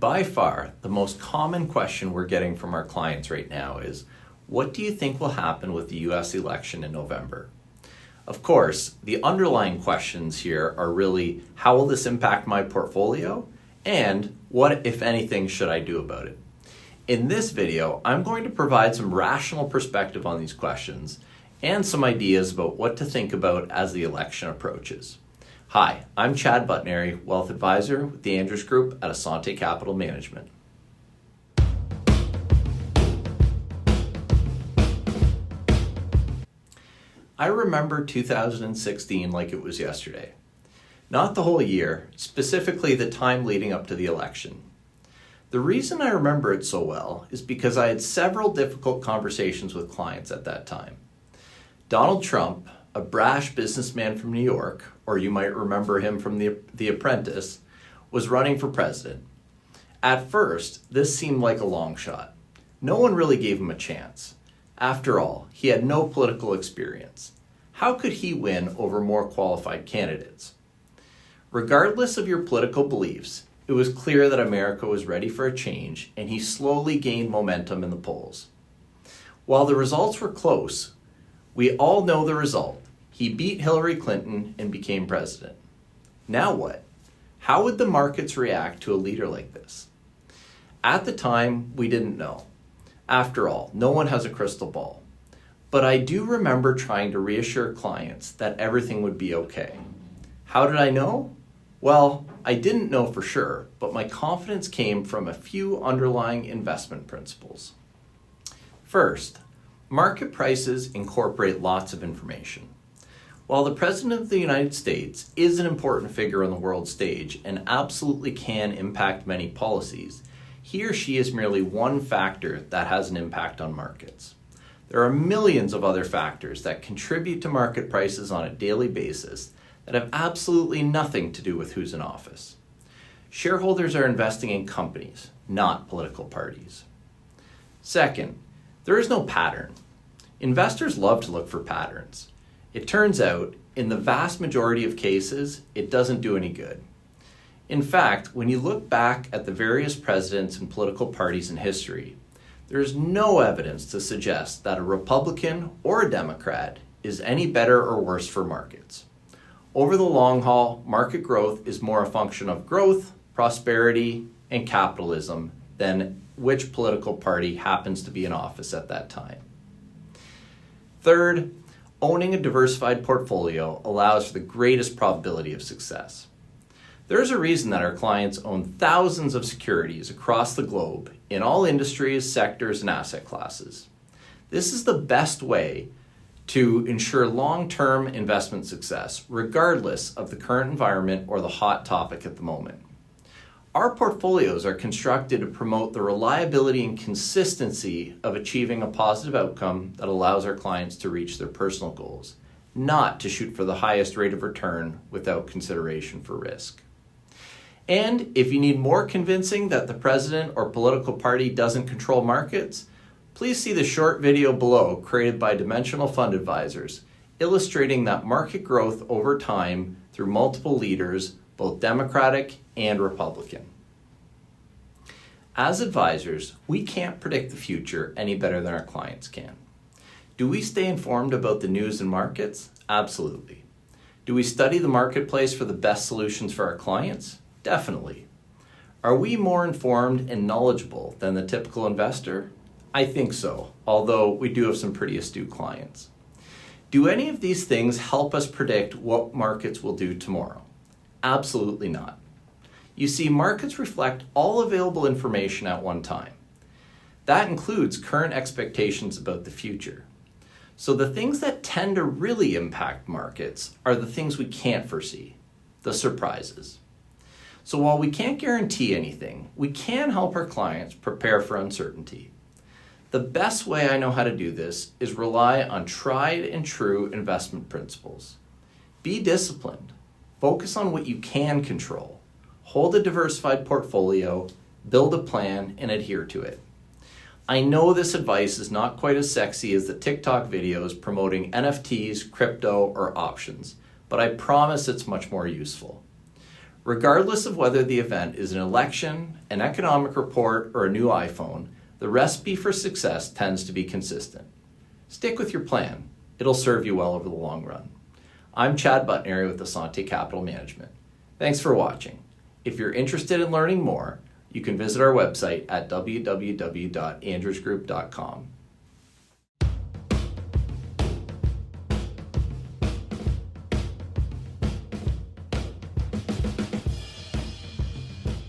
By far, the most common question we're getting from our clients right now is, what do you think will happen with the US election in November? Of course, the underlying questions here are really, how will this impact my portfolio? And what, if anything, should I do about it? In this video, I'm going to provide some rational perspective on these questions and some ideas about what to think about as the election approaches. Hi, I'm Chad Butnary, Wealth Advisor with the Andrews Group at Asante Capital Management. I remember 2016 like it was yesterday. Not the whole year, specifically the time leading up to the election. The reason I remember it so well is because I had several difficult conversations with clients at that time. Donald Trump, a brash businessman from New York, or you might remember him from The Apprentice, was running for president. At first, this seemed like a long shot. No one really gave him a chance. After all, he had no political experience. How could he win over more qualified candidates? Regardless of your political beliefs, it was clear that America was ready for a change, and he slowly gained momentum in the polls. While the results were close, we all know the result. He beat Hillary Clinton and became president. Now what? How would the markets react to a leader like this? At the time, we didn't know. After all, no one has a crystal ball. But I do remember trying to reassure clients that everything would be okay. How did I know? Well, I didn't know for sure, but my confidence came from a few underlying investment principles. First, market prices incorporate lots of information. While the President of the United States is an important figure on the world stage and absolutely can impact many policies, he or she is merely one factor that has an impact on markets. There are millions of other factors that contribute to market prices on a daily basis that have absolutely nothing to do with who's in office. Shareholders are investing in companies, not political parties. Second, there is no pattern. Investors love to look for patterns. It turns out, in the vast majority of cases, it doesn't do any good. In fact, when you look back at the various presidents and political parties in history, there is no evidence to suggest that a Republican or a Democrat is any better or worse for markets. Over the long haul, market growth is more a function of growth, prosperity, and capitalism than which political party happens to be in office at that time. Third, owning a diversified portfolio allows for the greatest probability of success. There's a reason that our clients own thousands of securities across the globe in all industries, sectors, and asset classes. This is the best way to ensure long-term investment success, regardless of the current environment or the hot topic at the moment. Our portfolios are constructed to promote the reliability and consistency of achieving a positive outcome that allows our clients to reach their personal goals, not to shoot for the highest rate of return without consideration for risk. And if you need more convincing that the president or political party doesn't control markets, please see the short video below created by Dimensional Fund Advisors, illustrating that market growth over time through multiple leaders, both Democratic and Republican. As advisors, we can't predict the future any better than our clients can. Do we stay informed about the news and markets? Absolutely. Do we study the marketplace for the best solutions for our clients? Definitely. Are we more informed and knowledgeable than the typical investor? I think so, although we do have some pretty astute clients. Do any of these things help us predict what markets will do tomorrow? Absolutely not. You see, markets reflect all available information at one time. That includes current expectations about the future. So the things that tend to really impact markets are the things we can't foresee, the surprises. So while we can't guarantee anything, we can help our clients prepare for uncertainty. The best way I know how to do this is rely on tried and true investment principles. Be disciplined. Focus on what you can control. Hold a diversified portfolio, build a plan, and adhere to it. I know this advice is not quite as sexy as the TikTok videos promoting NFTs, crypto, or options, but I promise it's much more useful. Regardless of whether the event is an election, an economic report, or a new iPhone, the recipe for success tends to be consistent. Stick with your plan. It'll serve you well over the long run. I'm Chad Butnary with Asante Capital Management. Thanks for watching. If you're interested in learning more, you can visit our website at www.andrewsgroup.com.